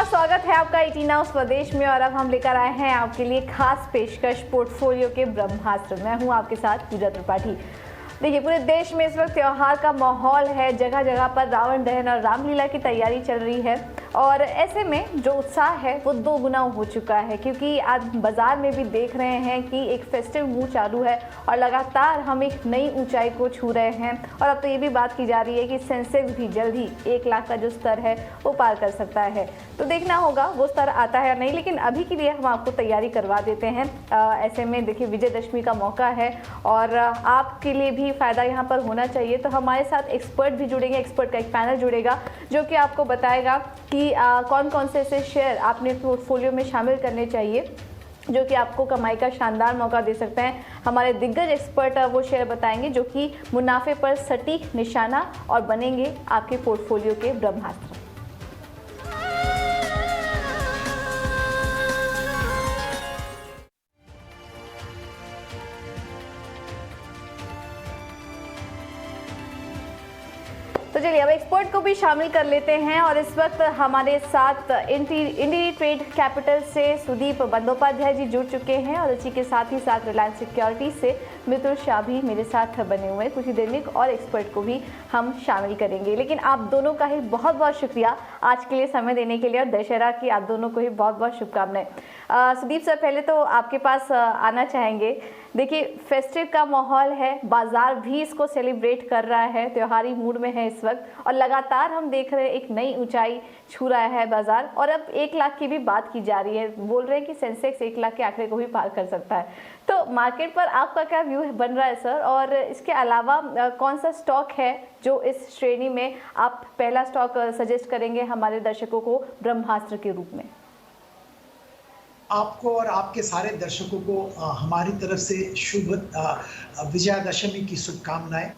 स्वागत है आपका 18 हाउस स्वदेश में। और अब हम लेकर आए हैं आपके लिए खास पेशकश पोर्टफोलियो के ब्रह्मास्त्र। मैं हूं आपके साथ पूजा त्रिपाठी। देखिए, पूरे देश में इस वक्त त्योहार का माहौल है। जगह जगह पर रावण दहन और रामलीला की तैयारी चल रही है और ऐसे में जो उत्साह है वो दो गुना हो चुका है, क्योंकि आज बाजार में भी देख रहे हैं कि एक फेस्टिव मूड चालू है और लगातार हम एक नई ऊंचाई को छू रहे हैं। और अब तो ये भी बात की जा रही है कि सेंसेक्स भी जल्द ही 1 लाख का जो स्तर है वो पार कर सकता है। तो देखना होगा वो स्तर आता है या नहीं, लेकिन अभी के लिए हम आपको तैयारी करवा देते हैं। ऐसे में देखिए, विजयदशमी का मौका है और आपके लिए भी फायदा यहाँ पर होना चाहिए। तो हमारे साथ एक्सपर्ट भी जुड़ेंगे, एक्सपर्ट का एक पैनल जुड़ेगा जो कि आपको बताएगा कि कौन कौन से ऐसे शेयर आपने पोर्टफोलियो में शामिल करने चाहिए जो कि आपको कमाई का शानदार मौका दे सकते हैं। हमारे दिग्गज एक्सपर्ट वो शेयर बताएंगे जो कि मुनाफे पर सटीक निशाना और बनेंगे आपके पोर्टफोलियो के ब्रह्मास्त्र। तो चलिए अब एक्सपर्ट को भी शामिल कर लेते हैं और इस वक्त हमारे साथ इंडी ट्रेड कैपिटल से सुदीप बंदोपाध्याय जी जुड़ चुके हैं और इसी के साथ ही साथ रिलायंस सिक्योरिटी से मितुल शाह भी मेरे साथ बने हुए हैं। कुछ ही देर में और एक्सपर्ट को भी हम शामिल करेंगे, लेकिन आप दोनों का ही बहुत बहुत शुक्रिया आज के लिए समय देने के लिए और दशहरा की आप दोनों को ही बहुत बहुत शुभकामनाएं। सुदीप सर, पहले तो आपके पास आना चाहेंगे। देखिए, फेस्टिव का माहौल है, बाजार भी इसको सेलिब्रेट कर रहा है, त्योहारी मूड में है इस वक्त और लगातार हम देख रहे हैं एक नई ऊंचाई छू रहा है बाजार। और अब 1 लाख की भी बात की जा रही है, बोल रहे हैं कि सेंसेक्स 1 लाख के आंकड़े को भी पार कर सकता है। तो मार्केट पर आपका क्या व्यू बन रहा है सर? और इसके अलावा कौन सा स्टॉक है जो इस श्रेणी में आप पहला स्टॉक सजेस्ट करेंगे हमारे दर्शकों को ब्रह्मास्त्र के रूप में? आपको और आपके सारे दर्शकों को हमारी तरफ से शुभ विजयादशमी की शुभकामनाएं।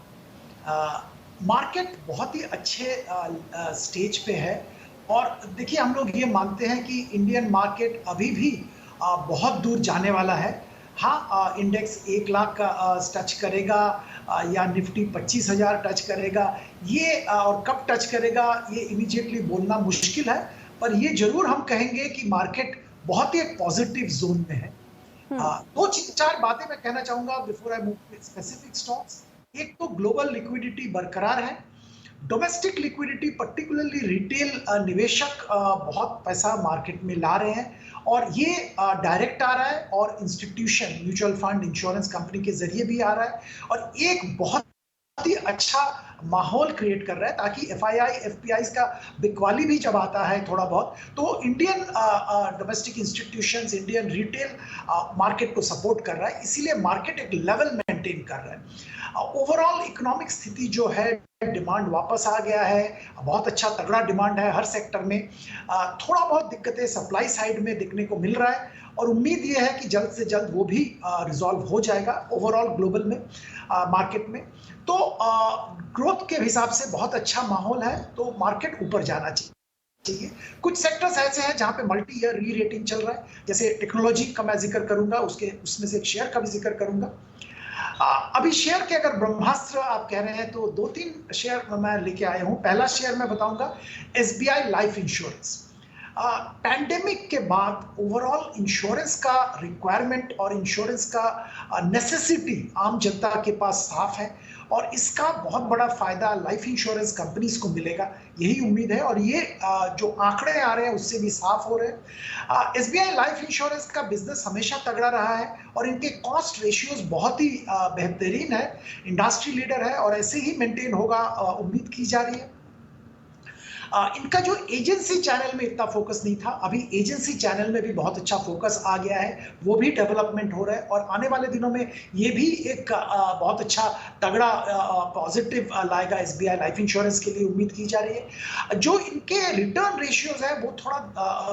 मार्केट बहुत ही अच्छे स्टेज पे है और देखिए, हम लोग ये मानते हैं कि इंडियन मार्केट अभी भी बहुत दूर जाने वाला है। हाँ, इंडेक्स 1 लाख का टच करेगा या निफ्टी 25,000 टच करेगा, ये और कब टच करेगा ये इमीडिएटली बोलना मुश्किल है, पर ये जरूर हम कहेंगे कि मार्केट बहुत ही एक पॉजिटिव जोन में है। 2-4 बातें मैं कहना चाहूंगा before I move to specific stocks. एक तो ग्लोबल लिक्विडिटी बरकरार है, डोमेस्टिक लिक्विडिटी पर्टिकुलरली रिटेल निवेशक बहुत पैसा मार्केट में ला रहे हैं और ये डायरेक्ट आ रहा है और institution, mutual fund, insurance company के जरिए भी आ रहा है और एक बहुत ही अच्छा माहौल क्रिएट कर रहा है ताकि एफआईआई, एफपीआईज का बिकवाली भी जब आता है थोड़ा बहुत तो Indian domestic institutions, Indian retail market को सपोर्ट कर रहा है, इसीलिए मार्केट एक लेवल मेंटेन कर रहा है। ओवरऑल इकोनॉमिक स्थिति जो है, डिमांड वापस आ गया है, बहुत अच्छा तगड़ा डिमांड है हर सेक्टर में। थोड़ा बहुत दिक्कतें सप्लाई साइड में देखने को मिल रहा है और उम्मीद ये है कि जल्द से जल्द वो भी रिजॉल्व हो जाएगा ओवरऑल ग्लोबल में मार्केट में। तो ग्रोथ के हिसाब से बहुत अच्छा माहौल है, तो मार्केट ऊपर जाना चाहिए। कुछ सेक्टर्स ऐसे हैं जहां पे मल्टी ईयर री रेटिंग चल रहा है, जैसे टेक्नोलॉजी का मैं जिक्र करूंगा, उसमें से एक शेयर का भी जिक्र करूंगा। अभी शेयर के अगर ब्रह्मास्त्र आप कह रहे हैं तो 2-3 शेयर मैं लेके आया हूं। पहला शेयर मैं बताऊंगा एसबीआई लाइफ इंश्योरेंस। पैंडेमिक के बाद ओवरऑल इंश्योरेंस का रिक्वायरमेंट और इंश्योरेंस का नेसेसिटी आम जनता के पास साफ है और इसका बहुत बड़ा फायदा लाइफ इंश्योरेंस कंपनीज को मिलेगा, यही उम्मीद है और ये जो आंकड़े आ रहे हैं उससे भी साफ हो रहे हैं। एसबीआई लाइफ इंश्योरेंस का बिजनेस हमेशा तगड़ा रहा है और इनके कॉस्ट रेशियोज बहुत ही बेहतरीन है, इंडस्ट्री लीडर है और ऐसे ही मेंटेन होगा, उम्मीद की जा रही है। इनका जो एजेंसी चैनल में इतना फोकस नहीं था, अभी एजेंसी चैनल में भी बहुत अच्छा फोकस आ गया है, वो भी डेवलपमेंट हो रहा है और आने वाले दिनों में ये भी एक बहुत अच्छा तगड़ा पॉजिटिव लाएगा एसबीआई लाइफ इंश्योरेंस के लिए, उम्मीद की जा रही है। जो इनके रिटर्न रेशियोज है वो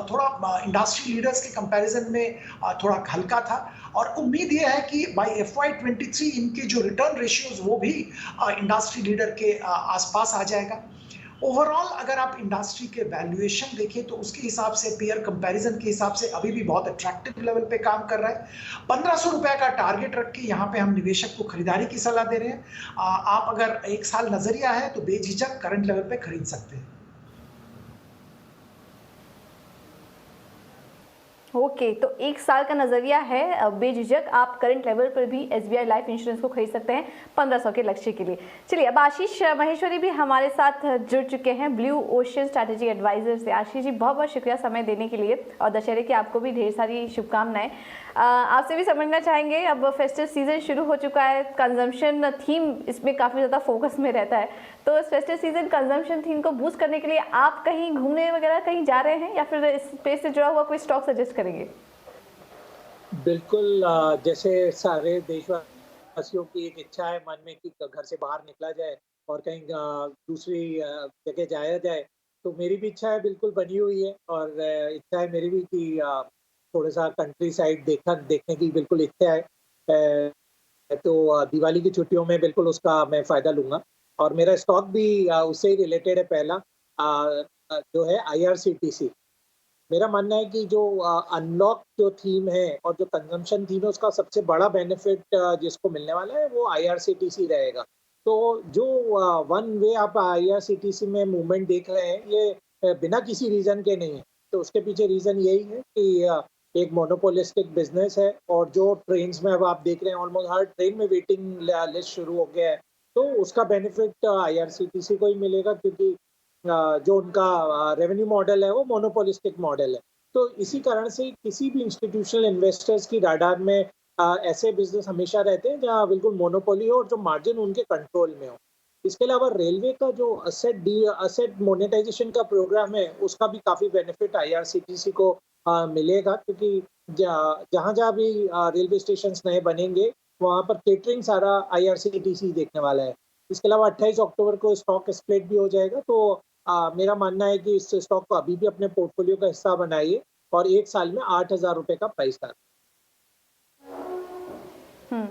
थोड़ा इंडस्ट्री लीडर्स के कंपैरिजन में थोड़ा हल्का था और उम्मीद ये है कि बाय FY23 इनके जो रिटर्न रेशियोज वो भी इंडस्ट्री लीडर के आसपास आ जाएगा। ओवरऑल अगर आप इंडस्ट्री के वैल्यूएशन देखें तो उसके हिसाब से, पेयर कंपैरिजन के हिसाब से अभी भी बहुत अट्रैक्टिव लेवल पे काम कर रहा है। 1500 रुपए का टारगेट रख के यहाँ पे हम निवेशक को खरीदारी की सलाह दे रहे हैं। आप अगर 1 साल नजरिया है तो बेझिझक करंट लेवल पे खरीद सकते हैं। ओके, तो 1 साल का नज़रिया है, बेझिझक आप करंट लेवल पर भी एसबीआई लाइफ इंश्योरेंस को खरीद सकते हैं 1500 के लक्ष्य के लिए। चलिए, अब आशीष माहेश्वरी भी हमारे साथ जुड़ चुके हैं ब्लू ओशन स्ट्रैटेजी एडवाइजर से। आशीष जी, बहुत बहुत शुक्रिया समय देने के लिए, और दशहरे की आपको भी ढेर सारी शुभकामनाएं। आपसे भी समझना चाहेंगे, अब फेस्टिव सीजन शुरू हो चुका है, कंजम्पशन थीम इसमें काफ़ी ज़्यादा फोकस में रहता है, तो इस फेस्टिव सीजन कंजम्पशन थीम को बूस्ट करने के लिए आप कहीं घूमने वगैरह कहीं जा रहे हैं, या फिर इस स्पेस से जुड़ा हुआ कोई स्टॉक सजेस्ट करेंगे? बिल्कुल, जैसे सारे देशवासियों की एक इच्छा है मन में कि घर से बाहर निकला जाए और कहीं दूसरी जगह जाया जाए, तो मेरी भी इच्छा है, बिल्कुल बनी हुई है। और इच्छा है मेरी भी कि थोड़ा-सा कंट्री साइड देखने की बिल्कुल इच्छा है। तो दिवाली की छुट्टियों में बिल्कुल उसका मैं फ़ायदा लूँगा। और मेरा स्टॉक भी उससे ही रिलेटेड है। पहला जो है आईआरसीटीसी। मेरा मानना है कि जो अनलॉक जो थीम है और जो कंजम्पशन थीम है, उसका सबसे बड़ा बेनिफिट जिसको मिलने वाला है वो आईआरसीटीसी रहेगा। तो जो वन वे आप आईआरसीटीसी में मूवमेंट देख रहे हैं, ये बिना किसी रीज़न के नहीं है। तो उसके पीछे रीज़न यही है कि एक मोनोपोलिस्टिक बिज़नेस है, और जो ट्रेन्स में अब आप देख रहे हैं ऑलमोस्ट हर ट्रेन में वेटिंग लिस्ट शुरू हो गया है। तो उसका बेनिफिट आईआरसीटीसी को ही मिलेगा, क्योंकि जो उनका रेवेन्यू मॉडल है वो मोनोपोलिस्टिक मॉडल है। तो इसी कारण से किसी भी इंस्टीट्यूशनल इन्वेस्टर्स की राडार में ऐसे बिजनेस हमेशा रहते हैं जहाँ बिल्कुल मोनोपोली हो और जो मार्जिन उनके कंट्रोल में हो। इसके अलावा रेलवे का जो असेट मोनेटाइजेशन का प्रोग्राम है, उसका भी काफ़ी बेनिफिट आईआरसीटीसी को मिलेगा, क्योंकि जहाँ जहाँ भी रेलवे स्टेशन नए बनेंगे, वहाँ पर केटरिंग सारा आईआरसीटीसी देखने वाला है। इसके अलावा 28 अक्टूबर को स्टॉक स्प्लिट भी हो जाएगा। तो मेरा मानना है कि इस स्टॉक को अभी भी अपने पोर्टफोलियो का हिस्सा बनाइए, और 1 साल में 8,000 रुपए का प्राइस था। हम्म।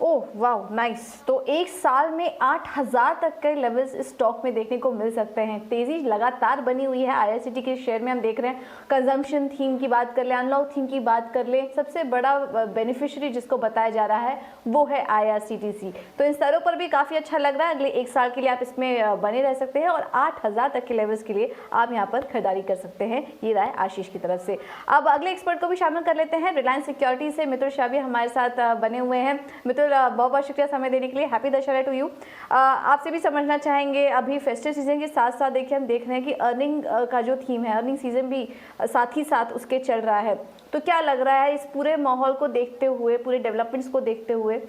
ओह वाह, नाइस। तो 1 साल में 8,000 तक के लेवल्स इस स्टॉक में देखने को मिल सकते हैं। तेजी लगातार बनी हुई है आईआरसीटी के शेयर में, हम देख रहे हैं। कंजम्पशन थीम की बात कर लें, अनलॉक थीम की बात कर लें, सबसे बड़ा बेनिफिशियरी जिसको बताया जा रहा है वो है आईआरसीटीसी। तो इन स्तरों पर भी काफ़ी अच्छा लग रहा है। अगले 1 साल के लिए आप इसमें बने रह सकते हैं, और 8,000 तक के लेवल्स के लिए आप यहाँ पर खरीदारी कर सकते हैं। ये राय आशीष की तरफ से। अब अगले एक्सपर्ट को भी शामिल कर लेते हैं। रिलायंस सिक्योरिटी से मितुल शाह भी हमारे साथ बने हुए हैं। मितुल, बहुत बहुत शुक्रिया समय देने के लिए। Happy Dussehra to you. आपसे भी समझना चाहेंगे, अभी फेस्टिव सीजन के साथ साथ देखिए हम देख रहे हैं कि अर्निंग का जो थीम है, अर्निंग सीजन भी साथ ही साथ उसके चल रहा है। तो क्या लग रहा है इस पूरे माहौल को देखते हुए, पूरे डेवलपमेंट्स को देखते हुए,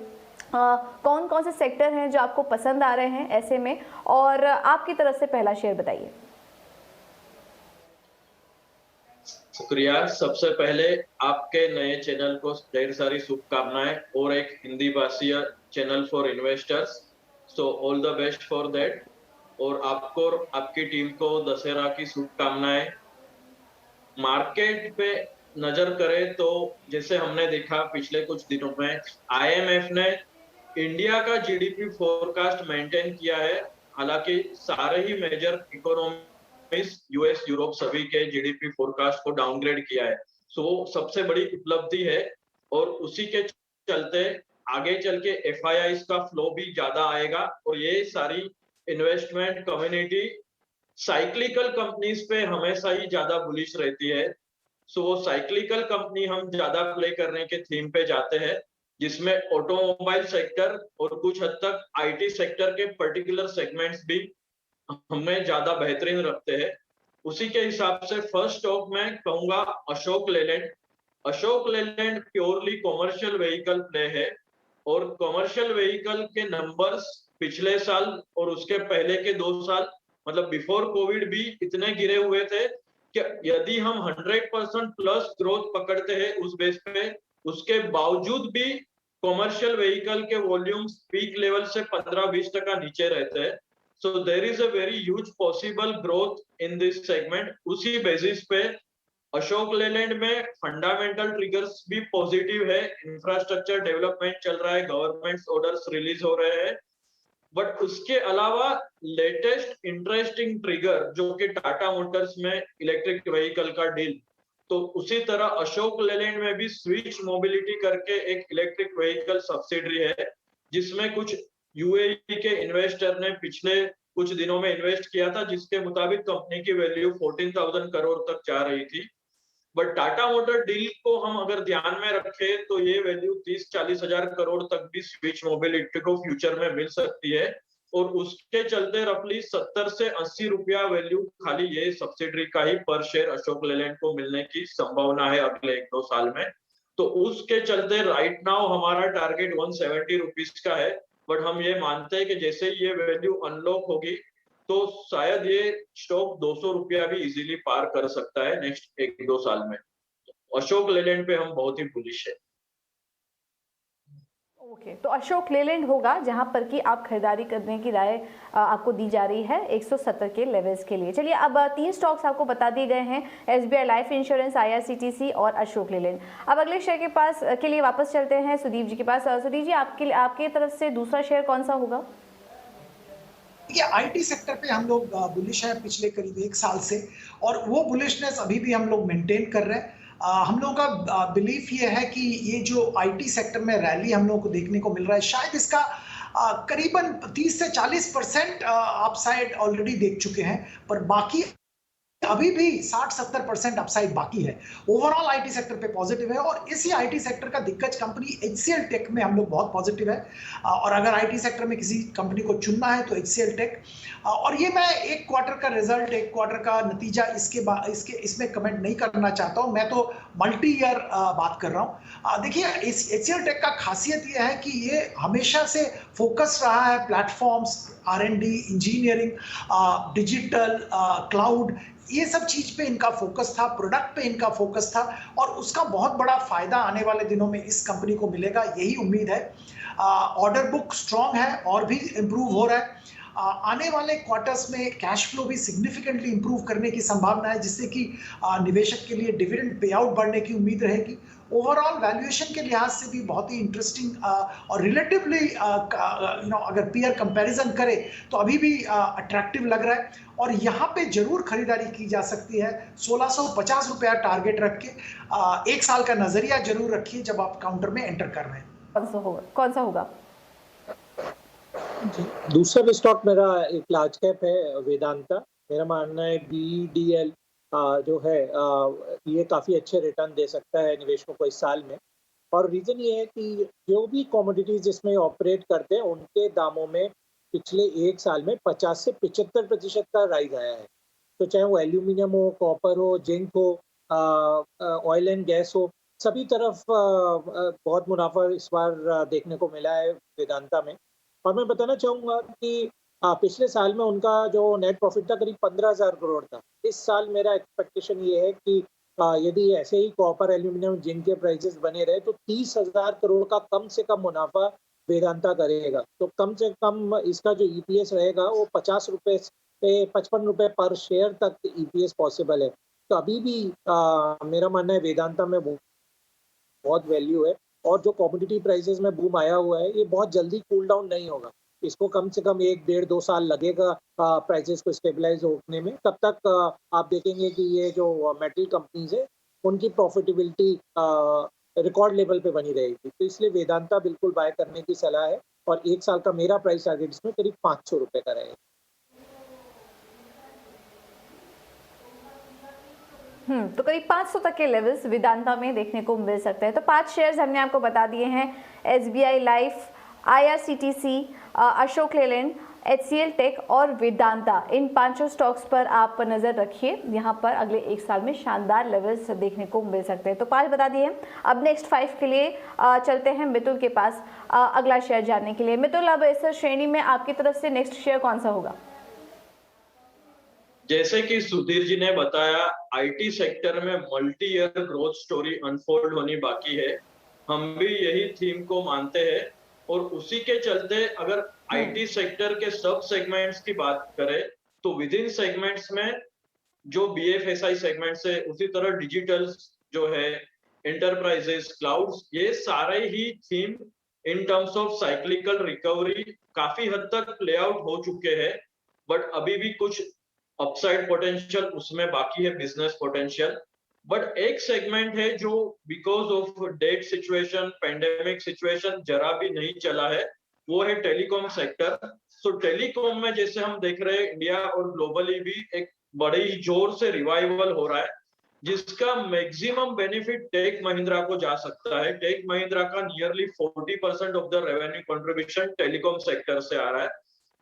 कौन कौन से सेक्टर हैं जो आपको पसंद आ रहे हैं ऐसे में, और आपकी तरफ से पहला शेयर बताइए। शुक्रिया। सबसे पहले आपके नए चैनल को ढेर सारी शुभकामनाएं, और एक हिंदी भाषीय channel for investors, so all the best for that. और आपको और आपकी टीम को दशहरा की शुभकामनाएं। मार्केट पे नजर करें तो जैसे हमने देखा पिछले कुछ दिनों में, आईएमएफ ने इंडिया का जीडीपी फोरकास्ट मेंटेन किया है। हालांकि सारे ही मेजर इकोनॉमी यूएस, यूरोप सभी के जीडीपी फोरकास्ट को डाउनग्रेड किया है। सो सबसे बड़ी उपलब्धि है, और उसी के चलते आगे चल के एफआईआईस का फ्लो भी ज्यादा आएगा, और ये सारी इन्वेस्टमेंट कम्युनिटी साइक्लिकल कंपनीज पे हमेशा ही ज्यादा बुलिश रहती है। सो वो साइक्लिकल कंपनी हम ज्यादा प्ले करने के थीम पे जाते हैं, जिसमें ऑटोमोबाइल सेक्टर और कुछ हद तक आईटी सेक्टर के पर्टिकुलर सेगमेंट्स भी हमें ज्यादा बेहतरीन रखते हैं। उसी के हिसाब से फर्स्ट स्टॉक में कहूंगा Ashok Leyland. Ashok Leyland purely commercial vehicle play है, और कॉमर्शियल व्हीकल के नंबर्स पिछले साल और उसके पहले के 2 साल, मतलब बिफोर कोविड भी इतने गिरे हुए थे कि यदि हम 100% प्लस ग्रोथ पकड़ते हैं उस बेस पे, उसके बावजूद भी कॉमर्शियल व्हीकल के वॉल्यूम्स पीक लेवल से 15-20% नीचे रहते हैं। So there is a very huge possible growth in this segment. उसी बेसिस पे अशोक लेलैंड में फंडामेंटल ट्रिगर्स भी पॉजिटिव है। इंफ्रास्ट्रक्चर डेवलपमेंट चल रहा है, गवर्नमेंट ऑर्डर्स रिलीज हो रहे हैं, बट उसके अलावा लेटेस्ट इंटरेस्टिंग ट्रिगर जो कि टाटा मोटर्स में इलेक्ट्रिक व्हीकल का डील, तो उसी तरह अशोक लेलैंड में भी स्विच मोबिलिटी करके एक इलेक्ट्रिक व्हीकल सब्सिडरी है, जिसमें कुछ यूएई के इन्वेस्टर ने पिछले कुछ दिनों में इन्वेस्ट किया था, जिसके मुताबिक कंपनी की वैल्यू 14,000 करोड़ तक जा रही थी। बट टाटा मोटर डील को हम अगर ध्यान में रखें तो ये वैल्यू 30-40 हजार करोड़ तक भी स्विच मोबिलिटी को फ्यूचर में मिल सकती है, और उसके चलते रफली 70 से 80 रुपया वैल्यू खाली ये सब्सिडरी का ही पर शेयर अशोक लेलैंड को मिलने की संभावना है अगले 1-2 साल में। तो उसके चलते राइट नाउ हमारा टारगेट 170 रुपीज का है, बट हम ये मानते हैं कि जैसे ही ये वैल्यू अनलॉक होगी तो शायद ये स्टॉक 200 रुपया भी इजीली पार कर सकता है नेक्स्ट 1-2 साल में। अशोक लेलैंड पे हम बहुत ही बुलिश है। ओके, तो अशोक लेलैंड होगा जहां पर कि आप खरीदारी करने की राय आपको दी जा रही है 170 के लेवल्स के लिए। चलिए, अब 3 स्टॉक्स आपको बता दिए गए हैं, एसबीआई लाइफ इंश्योरेंस, आईआरसीटीसी और अशोक लेलैंड। अब अगले शेयर के लिए वापस चलते हैं सुदीप जी के पास। सुदीप जी, आपके तरफ से दूसरा शेयर कौन सा होगा? ये आईटी सेक्टर पे हम लोग बुलिश है पिछले करीब 1 साल से, और वो बुलिशनेस अभी भी हम लोग मेंटेन कर रहे हैं। हम लोगों का बिलीफ ये है कि ये जो आईटी सेक्टर में रैली हम लोगों को देखने को मिल रहा है, शायद इसका करीबन 30 से 40% अपसाइड ऑलरेडी देख चुके हैं, पर बाकी अभी भी 60-70% अपसाइड बाकी है। ओवरऑल आईटी सेक्टर पे पॉजिटिव है, और इसी आईटी सेक्टर का दिग्गज कंपनी एचसीएल टेक में हम लोग बहुत पॉजिटिव है। और अगर आईटी सेक्टर में किसी कंपनी को चुनना है तो एचसीएल टेक। और ये मैं 1 क्वार्टर का रिजल्ट, 1 क्वार्टर का नतीजा इसमें कमेंट नहीं करना चाहता हूँ, मैं तो मल्टी ईयर बात कर रहा हूँ। देखिए, एचसीएल टेक का खासियत ये है कि ये हमेशा से फोकस रहा है प्लेटफॉर्म्स, आर&डी, इंजीनियरिंग, डिजिटल, क्लाउड, ये सब चीज पे इनका फोकस था, प्रोडक्ट पे इनका फोकस था, और उसका बहुत बड़ा फायदा आने वाले दिनों में इस कंपनी को मिलेगा, यही उम्मीद है। ऑर्डर बुक स्ट्रांग है और भी इंप्रूव हो रहा है। आने वाले क्वार्टर्स में कैश फ्लो भी सिग्निफिकेंटली इंप्रूव करने की संभावना है, जिससे कि निवेशक के लिए डिविडेंड पे आउट बढ़ने की उम्मीद रहेगी। ओवरऑल वैल्यूएशन के लिहाज से भी बहुत ही इंटरेस्टिंग और रिलेटिवली अगर पीयर कंपैरिजन करें तो अभी भी अट्रैक्टिव लग रहा है, और यहाँ पे जरूर खरीदारी की जा सकती है। 1650 रुपया टारगेट रख के 1 साल का नजरिया जरूर रखिए जब आप काउंटर में एंटर कर रहे हैं। कौन सा होगा? दूसरा स्टॉक मेरा एक लार्ज कैप है, वेदांता। मेरा मानना है BDL जो है ये काफ़ी अच्छे रिटर्न दे सकता है निवेशकों को इस साल में। और रीज़न ये है कि जो भी कमोडिटीज जिसमें ऑपरेट करते हैं उनके दामों में पिछले 1 साल में 50 से 75% का राइज आया है। तो चाहे वो एल्यूमिनियम हो, कॉपर हो, जिंक हो, ऑयल एंड गैस हो, सभी तरफ बहुत मुनाफा इस बार देखने को मिला है वेदांता में। और मैं बताना चाहूँगा कि पिछले साल में उनका जो नेट प्रॉफिट था करीब 15,000 करोड़ था। इस साल मेरा एक्सपेक्टेशन ये है कि यदि ऐसे ही कॉपर, एल्यूमिनियम, जिंक के प्राइसेस बने रहे तो 30,000 करोड़ का कम से कम मुनाफा वेदांता करेगा। तो कम से कम इसका जो EPS रहेगा वो 50 रुपये से 55 रुपये पर शेयर तक EPS पॉसिबल है। तो अभी भी मेरा मानना है वेदांता में बहुत वैल्यू है, और जो कमोडिटी प्राइसेस में बूम आया हुआ है ये बहुत जल्दी कूल डाउन नहीं होगा। इसको कम से कम 1-1.5-2 साल लगेगा प्राइसेस को स्टेबलाइज होने में। तब तक आप देखेंगे कि ये जो मेटल कंपनीज है उनकी प्रॉफिटेबिलिटी रिकॉर्ड लेवल पे बनी रहेगी। तो इसलिए वेदांता बिल्कुल बाय करने की सलाह है, और 1 साल का मेरा प्राइस टारगेट इसमें करीब 500 रुपये का रहेगा। तो करीब 500 तक के लेवल्स वेदांता में देखने को मिल सकते हैं। तो 5 शेयर्स हमने आपको बता दिए हैं, SBI life, IRCTC, Ashok Leyland, HCL tech और वेदांता। इन 5 स्टॉक्स पर आप नज़र रखिए, यहाँ पर अगले 1 साल में शानदार लेवल्स देखने को मिल सकते हैं। तो 5 बता दिए। अब नेक्स्ट 5 के लिए चलते हैं मितुल के पास अगला शेयर जानने के लिए। मितुल, अब इस श्रेणी में आपकी तरफ से नेक्स्ट शेयर कौन सा होगा? जैसे कि सुधीर जी ने बताया, आईटी सेक्टर में multi year growth story unfold होनी बाकी है। हम भी यही थीम को मानते हैं, और उसी के चलते अगर आईटी सेक्टर के सब सेगमेंट्स की बात करें तो विद इन सेगमेंट्स में जो BFSI सेगमेंट्स है, उसी तरह डिजिटल जो है, एंटरप्राइजेस, क्लाउड्स, ये सारे ही theme in terms of cyclical recovery काफी हद तक प्ले आउट हो चुके हैं, बट अभी भी कुछ अपसाइड पोटेंशियल उसमें बाकी है, बिजनेस पोटेंशियल। बट एक सेगमेंट है जो because of that situation, pandemic situation जरा भी नहीं चला है, वो है टेलीकॉम सेक्टर। सो टेलीकॉम में जैसे हम देख रहे हैं इंडिया और ग्लोबली भी एक बड़े ही जोर से रिवाइवल हो रहा है, जिसका मैक्सिमम बेनिफिट टेक महिंद्रा को जा सकता है। टेक महिंद्रा का nearly 40% of the revenue contribution telecom sector से आ रहा है।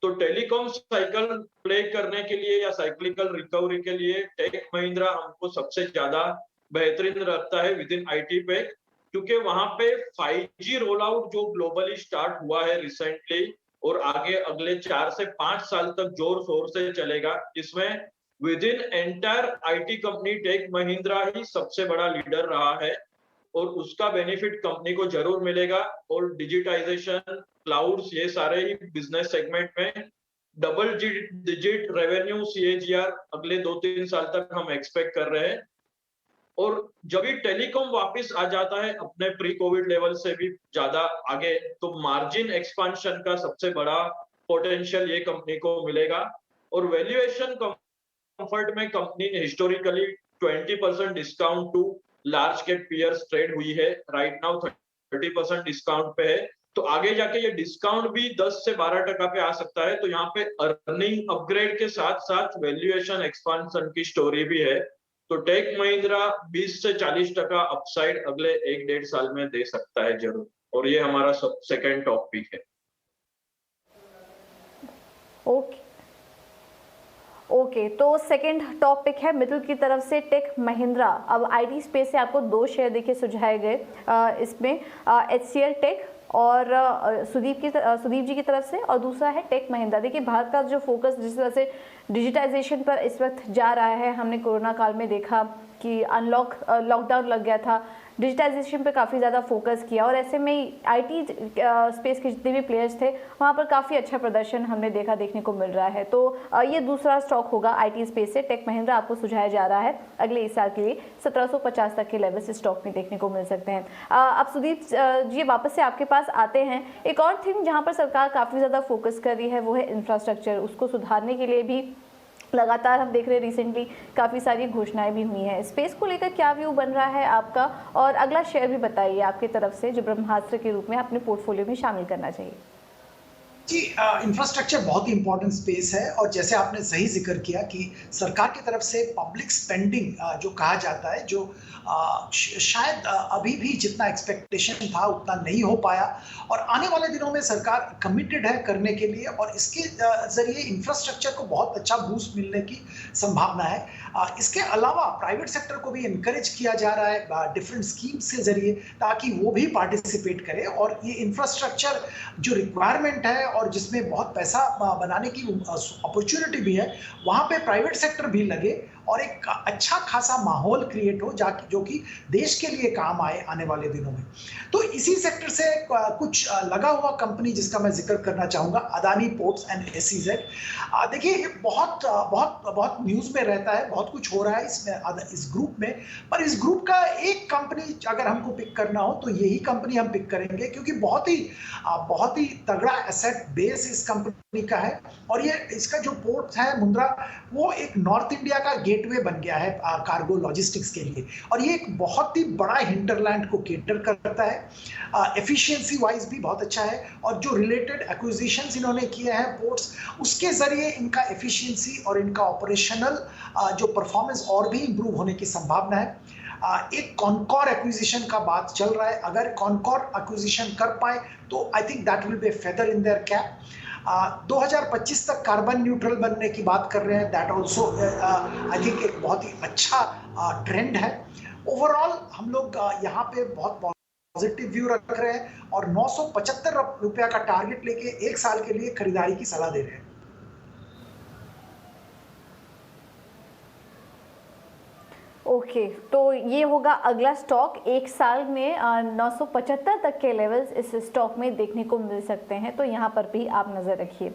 तो टेलीकॉम साइकिल प्ले करने के लिए या साइक्लिकल रिकवरी के लिए टेक महिंद्रा हमको सबसे ज्यादा बेहतरीन लगता है विद इन आईटी पे, क्योंकि वहां पे 5G रोल आउट जो ग्लोबली स्टार्ट हुआ है रिसेंटली और आगे अगले 4 से 5 साल तक जोर शोर से चलेगा, जिसमें within entire IT company Tech Mahindra ही सबसे बड़ा लीडर रहा है और उसका बेनिफिट कंपनी को जरूर मिलेगा। और डिजिटाइजेशन, क्लाउड्स, ये सारे ही बिजनेस सेगमेंट में डबल डिजिट रेवेन्यू CAGR अगले 2-3 साल तक हम एक्सपेक्ट कर रहे हैं। और जब भी टेलीकॉम वापस आ जाता है अपने प्री कोविड लेवल से भी ज्यादा आगे, तो मार्जिन एक्सपांशन का सबसे बड़ा पोटेंशियल ये कंपनी को मिलेगा। और वैल्यूएशन कंफर्ट में कंपनी ने historically 20% discount to large cap peers trade हुई है, राइट नाउ 30% डिस्काउंट पे है। तो आगे जाके ये डिस्काउंट भी 10 से 12% पे आ सकता है। तो यहाँ पे अर्निंग अपग्रेड के साथ साथ वैल्यूएशन एक्सपांशन की स्टोरी भी है। तो टेक महिंद्रा 20 से 40% अपसाइड अगले 1-1.5 साल में दे सकता है जरूर, और ये हमारा सेकंड टॉप पिक है। ओके, तो सेकंड टॉप पिक है मितुल की तरफ से टेक महिंद्रा। अब आईटी स्पेस से आपको 2 शेयर देखिए सुझाए गए, इसमें HCL टेक और सुदीप जी की तरफ से, और दूसरा है टेक महिंद्रा। देखिए भारत का जो फोकस जिस तरह से डिजिटाइजेशन पर इस वक्त जा रहा है, हमने कोरोना काल में देखा कि लॉकडाउन लग गया था, डिजिटाइजेशन पे काफ़ी ज़्यादा फोकस किया, और ऐसे में आईटी स्पेस के जितने भी प्लेयर्स थे वहाँ पर काफ़ी अच्छा प्रदर्शन हमने देखने को मिल रहा है। तो ये दूसरा स्टॉक होगा आईटी स्पेस से। टेक महिंद्रा आपको सुझाया जा रहा है अगले इस साल के लिए 1750 तक के लेवल से स्टॉक में देखने को मिल सकते हैं। अब सुदीप जी वापस से आपके पास आते हैं। एक और थिंग जहाँ पर सरकार काफ़ी ज़्यादा फोकस कर रही है वो है इंफ्रास्ट्रक्चर। उसको सुधारने के लिए भी लगातार हम देख रहे हैं रिसेंटली काफ़ी सारी घोषणाएं भी हुई हैं। स्पेस को लेकर क्या व्यू बन रहा है आपका, और अगला शेयर भी बताइए आपकी तरफ से जो ब्रह्मास्त्र के रूप में अपने पोर्टफोलियो में शामिल करना चाहिए। जी, इंफ्रास्ट्रक्चर बहुत ही इंपॉर्टेंट स्पेस है, और जैसे आपने सही जिक्र किया कि सरकार की तरफ से पब्लिक स्पेंडिंग जो कहा जाता है, जो शायद अभी भी जितना एक्सपेक्टेशन था उतना नहीं हो पाया, और आने वाले दिनों में सरकार कमिटेड है करने के लिए, और इसके जरिए इंफ्रास्ट्रक्चर को बहुत अच्छा बूस्ट मिलने की संभावना है। इसके अलावा प्राइवेट सेक्टर को भी इनकरेज किया जा रहा है डिफरेंट स्कीम्स के जरिए, ताकि वो भी पार्टिसिपेट करे, और ये इंफ्रास्ट्रक्चर जो रिक्वायरमेंट है और जिसमें बहुत पैसा बनाने की अपॉर्चुनिटी भी है, वहाँ पे प्राइवेट सेक्टर भी लगे और एक अच्छा खासा माहौल क्रिएट हो जो कि देश के लिए काम आए आने वाले दिनों में। तो इसी सेक्टर से कुछ लगा हुआ कंपनी जिसका मैं जिक्र करना चाहूँगा, अदानी पोर्ट्स एंड SEZ। देखिए ये बहुत न्यूज़ में रहता है, बहुत कुछ हो रहा है इसमें, इस ग्रुप में, पर इस ग्रुप का एक कंपनी अगर हमको पिक करना हो तो यही कंपनी हम पिक करेंगे, क्योंकि बहुत ही तगड़ा एसेट बेस इस कंपनी का है, और ये इसका जो पोर्ट है मुंद्रा, वो एक नॉर्थ इंडिया का गेटवे बन गया है कार्गो लॉजिस्टिक्स के लिए, और ये एक बहुत ही बड़ा हिंटरलैंड को केटर करता है। एफिशिएंसी वाइज भी बहुत अच्छा है, और जो रिलेटेड एक्विजिशंस इन्होंने किए हैं पोर्ट्स, उसके जरिए इनका एफिशिएंसी और इनका ऑपरेशनल जो परफॉर्मेंस और भी इंप्रूव होने की संभावना है। एक कॉनकॉर एक्विजिशन का बात चल रहा है, अगर कॉनकॉर एक्विजिशन कर पाए तो I think that will be a feather in their cap. 2025 तक कार्बन न्यूट्रल बनने की बात कर रहे हैं, दैट ऑल्सो आई थिंक एक बहुत ही अच्छा ट्रेंड है। ओवरऑल हम लोग यहाँ पे बहुत पॉजिटिव व्यू रख रहे हैं, और 975 रुपया का टारगेट लेके 1 साल के लिए खरीदारी की सलाह दे रहे हैं। ओके, तो ये होगा अगला स्टॉक। 1 साल में 975 तक के लेवल्स इस स्टॉक में देखने को मिल सकते हैं, तो यहाँ पर भी आप नज़र रखिए।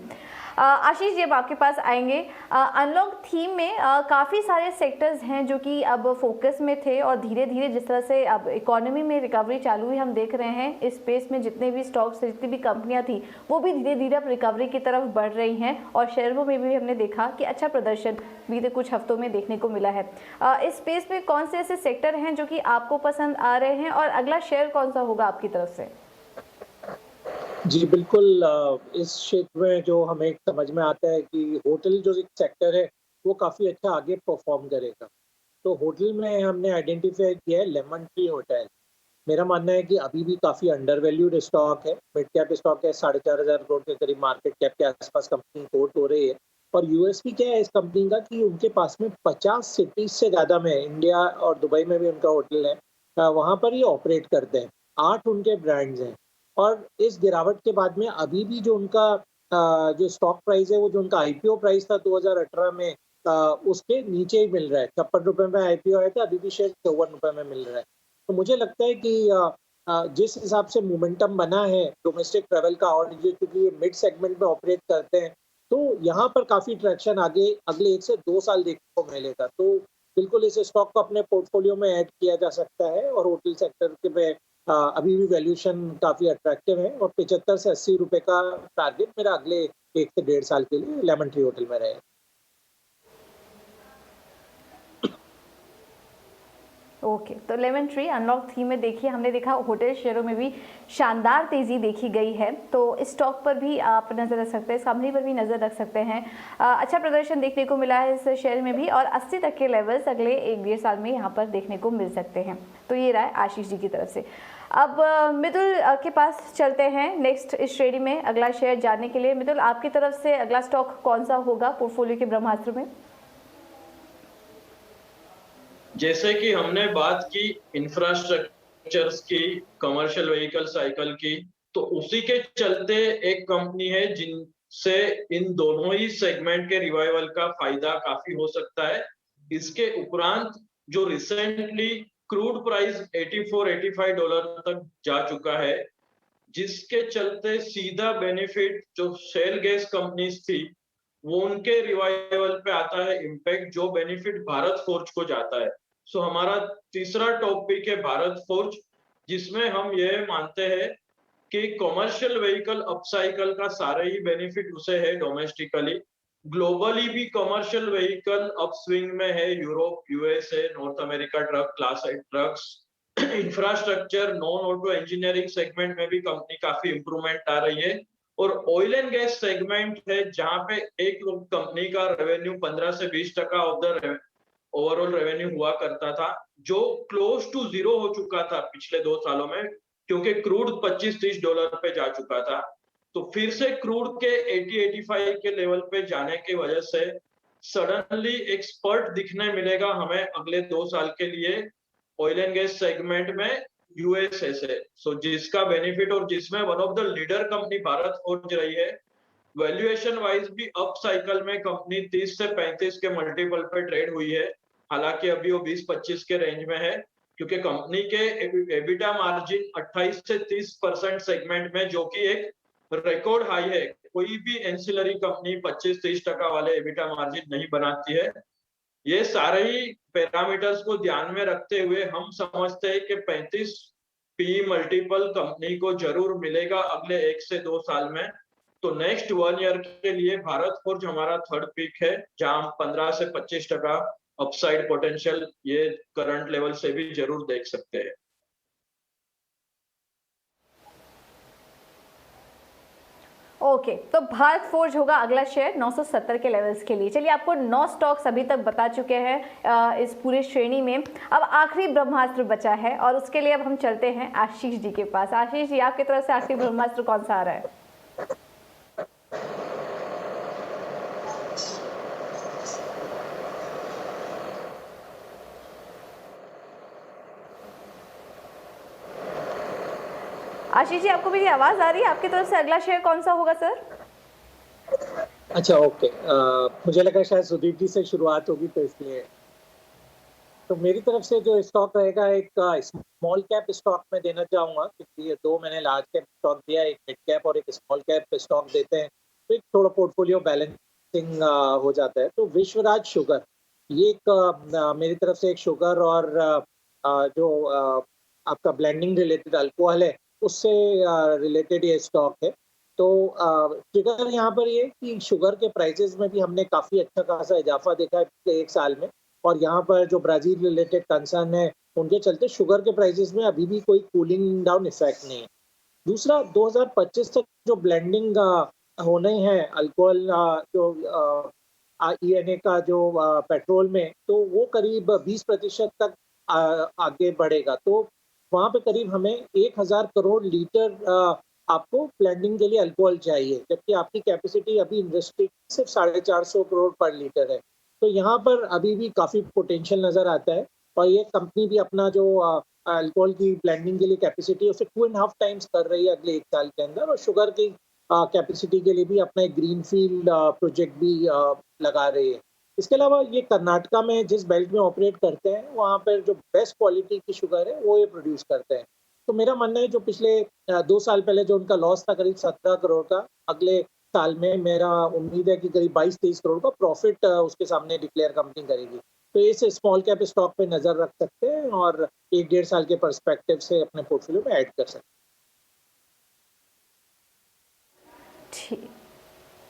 आशीष जी अब आपके पास आएंगे। अनलॉक थीम में काफ़ी सारे सेक्टर्स हैं जो कि अब फोकस में थे, और धीरे धीरे जिस तरह से अब इकोनॉमी में रिकवरी चालू हुई, हम देख रहे हैं इस स्पेस में जितने भी स्टॉक्स थे, जितनी भी कंपनियां थी, वो भी धीरे धीरे अब रिकवरी की तरफ बढ़ रही हैं, और शेयरों में भी हमने देखा कि अच्छा प्रदर्शन बीते कुछ हफ्तों में देखने को मिला है। इस स्पेस में कौन से ऐसे सेक्टर हैं जो कि आपको पसंद आ रहे हैं, और अगला शेयर कौन सा होगा आपकी तरफ से? जी, बिल्कुल इस क्षेत्र में जो हमें समझ में आता है कि होटल जो एक सेक्टर है, वो काफ़ी अच्छा आगे परफ़ॉर्म करेगा। तो होटल में हमने आइडेंटिफ़ाई किया है लेमन ट्री होटल। मेरा मानना है कि अभी भी काफ़ी अंडर वैल्यूड स्टॉक है, मिड कैप स्टॉक है, 4,500 करोड़ के करीब मार्केट कैप के आसपास कंपनी कोट हो रही है। और यूएसपी क्या है इस कंपनी का कि उनके पास में 50 सिटीज़ से ज़्यादा में इंडिया और दुबई में भी उनका होटल है। वहाँ पर ये ऑपरेट करते हैं। 8 उनके ब्रांड्स हैं और इस गिरावट के बाद में अभी भी जो उनका जो स्टॉक प्राइस है, वो जो उनका आईपीओ प्राइस था 2018 में उसके नीचे ही मिल रहा है। ₹56 में आईपीओ आया था, अभी भी शेयर ₹54 में मिल रहा है। तो मुझे लगता है कि जिस हिसाब से मोमेंटम बना है डोमेस्टिक ट्रैवल का और ये क्योंकि ये मिड सेगमेंट में ऑपरेट करते हैं, तो यहाँ पर काफ़ी ट्रैक्शन आगे अगले 1 से 2 साल देखने को मिलेगा। तो बिल्कुल इस स्टॉक को अपने पोर्टफोलियो में ऐड किया जा सकता है और होटल सेक्टर के में अभी भी वैल्यूएशन काफ़ी अट्रैक्टिव है और 75 से ₹80 का टारगेट मेरा अगले 1 से डेढ़ साल के लिए लेमन ट्री होटल में रहेगा। ओके, तो लेमन ट्री अनलॉक थीम में देखिए हमने देखा होटल शेयरों में भी शानदार तेजी देखी गई है, तो इस स्टॉक पर भी आप नज़र रख सकते हैं, इस कंपनी पर भी नज़र रख सकते हैं। अच्छा प्रदर्शन देखने को मिला है इस शेयर में भी और 80 तक के लेवल्स अगले 1 डेढ़ साल में यहाँ पर देखने को मिल सकते हैं। तो ये रहा है आशीष जी की तरफ से। अब मितुल के पास चलते हैं नेक्स्ट इस श्रेणी में अगला शेयर जानने के लिए। मितुल, आपकी तरफ से अगला स्टॉक कौन सा होगा पोर्टफोलियो के ब्रह्मास्त्र में? जैसे कि हमने बात की इंफ्रास्ट्रक्चर्स की, कमर्शियल व्हीकल साइकिल की, तो उसी के चलते एक कंपनी है जिनसे इन दोनों ही सेगमेंट के रिवाइवल का फायदा काफी हो सकता है। इसके उपरांत जो रिसेंटली क्रूड प्राइस $84-85 तक जा चुका है, जिसके चलते सीधा बेनिफिट जो शेल गैस कंपनीज थी, वो उनके रिवाइवल पे आता है इम्पैक्ट, जो बेनिफिट भारत फोर्ज को जाता है। सो हमारा तीसरा टॉपिक है भारत फोर्ज, जिसमें हम ये मानते हैं कि कमर्शियल व्हीकल अपसाइकल का सारे ही बेनिफिट उसे है डोमेस्टिकली। ग्लोबली भी कमर्शियल व्हीकल अपस्विंग में है, Europe, USA, north America truck, class 8 trucks, infrastructure, non auto engineering segment में भी कंपनी काफी इंप्रूवमेंट आ रही है। और ऑयल एंड गैस सेगमेंट है जहां पे एक कंपनी का रेवेन्यू 15 से 20% ऑफ द ओवरऑल रेवेन्यू हुआ करता था, जो क्लोज टू जीरो हो चुका था पिछले 2 सालों में, क्योंकि क्रूड $25-30 पे जा चुका था। तो फिर से क्रूड के 80-85 के लेवल पे जाने की वजह से सडनली एक स्पर्ट दिखने मिलेगा हमें अगले 2 साल के लिए ऑयल एंड गैस सेगमेंट में यूएसए से। सो जिसका बेनिफिट और जिसमें one of the leader company Bharat forge रही है, वैल्यूएशन वाइज भी अप साइकिल में कंपनी 30 से 35 के मल्टीपल पे ट्रेड हुई है। हालांकि अभी वो 20-25 के रेंज में है, क्योंकि कंपनी के एबिटा मार्जिन 28 से 30% सेगमेंट में, जो कि एक रिकॉर्ड हाई है। कोई भी एंसिलरी कंपनी 25-30% वाले एबिटा मार्जिन नहीं बनाती है। ये सारे ही पैरामीटर्स को ध्यान में रखते हुए हम समझते हैं कि 35 पी मल्टीपल कंपनी को जरूर मिलेगा अगले 1 से 2 साल में। तो नेक्स्ट 1 ईयर के लिए भारत फोर्ज हमारा थर्ड पिक है, जहां हम 15 से 25% अपसाइड पोटेंशियल ये करंट लेवल से भी जरूर देख सकते हैं। ओके, तो भारत फोर्ज होगा अगला शेयर 970 के लेवल्स के लिए। चलिए, आपको 9 स्टॉक्स अभी तक बता चुके हैं इस पूरे श्रेणी में। अब आखिरी ब्रह्मास्त्र बचा है और उसके लिए अब हम चलते हैं आशीष जी के पास। आशीष जी, आपकी तरफ से आखिरी ब्रह्मास्त्र कौन सा आ रहा है? आशीष जी, आपको मेरी आवाज आ रही है? आपकी तरफ से अगला शेयर कौन सा होगा सर? अच्छा, ओके। मुझे लगा शायद सुदीप जी से शुरुआत होगी तो इसलिए। तो मेरी तरफ से जो स्टॉक रहेगा, एक स्मॉल कैप स्टॉक में देना चाहूँगा, क्योंकि ये 2 मैंने लार्ज कैप स्टॉक दिया, एक मिड कैप और एक स्मॉल कैप स्टॉक देते हैं, तो एक थोड़ा पोर्टफोलियो बैलेंसिंग हो जाता है। तो विश्वराज शुगर, ये एक मेरी तरफ से एक शुगर और जो आपका ब्लेंडिंग रिलेटेड अल्कोहल है, उससे रिलेटेड ये स्टॉक है। तो फिगर यहाँ पर ये कि शुगर के प्राइसेस में भी हमने काफ़ी अच्छा खासा इजाफा देखा है पिछले 1 साल में, और यहाँ पर जो ब्राज़ील रिलेटेड कंसर्न है, उनके चलते शुगर के प्राइसेस में अभी भी कोई कूलिंग डाउन इफेक्ट नहीं है। दूसरा 2025 तक जो ब्लेंडिंग होने हैं अल्कोहल जो ENA का जो पेट्रोल में, तो वो करीब 20% तक आगे बढ़ेगा। तो वहाँ पे करीब हमें 1000 करोड़ लीटर आपको ब्लेंडिंग के लिए अल्कोहल चाहिए, जबकि आपकी कैपेसिटी अभी इंडस्ट्री की सिर्फ 450 करोड़ पर लीटर है। तो यहाँ पर अभी भी काफ़ी पोटेंशियल नज़र आता है और ये कंपनी भी अपना जो अल्कोहल की ब्लेंडिंग के लिए कैपेसिटी है उसे 2.5 टाइम्स कर रही है अगले 1 साल के अंदर, और शुगर की कैपेसिटी के लिए भी अपना एक ग्रीनफील्ड प्रोजेक्ट भी लगा रही है। इसके अलावा ये कर्नाटका में जिस बेल्ट में ऑपरेट करते हैं, वहाँ पर जो बेस्ट क्वालिटी की शुगर है वो ये प्रोड्यूस करते हैं। तो मेरा मानना है जो पिछले 2 साल पहले जो उनका लॉस था करीब 17 करोड़ का, अगले साल में मेरा उम्मीद है कि करीब 22-23 करोड़ का प्रॉफिट उसके सामने डिक्लेयर कंपनी करेगी। तो इस स्मॉल कैप स्टॉक पे नज़र रख सकते हैं और 1-1.5 साल के पर्सपेक्टिव से अपने पोर्टफोलियो में ऐड कर सकते हैं। ठीक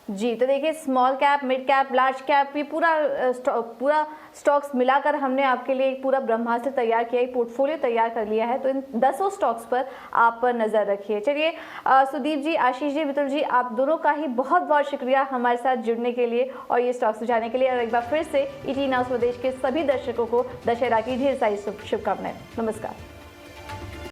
जी, तो देखिए small cap, mid cap, large cap, ये पूरा स्टॉक्स मिलाकर हमने आपके लिए एक पूरा ब्रह्मास्त्र तैयार किया, एक पोर्टफोलियो तैयार कर लिया है। तो इन 10 स्टॉक्स पर आप नज़र रखिए। चलिए सुदीप जी, आशीष जी, वितुल जी, आप दोनों का ही बहुत बहुत शुक्रिया हमारे साथ जुड़ने के लिए और ये स्टॉक्स सुझाने के लिए। और एक बार फिर से ET नाउ स्वदेश के सभी दर्शकों को दशहरा की ढेर सारी शुभकामनाएं। नमस्कार।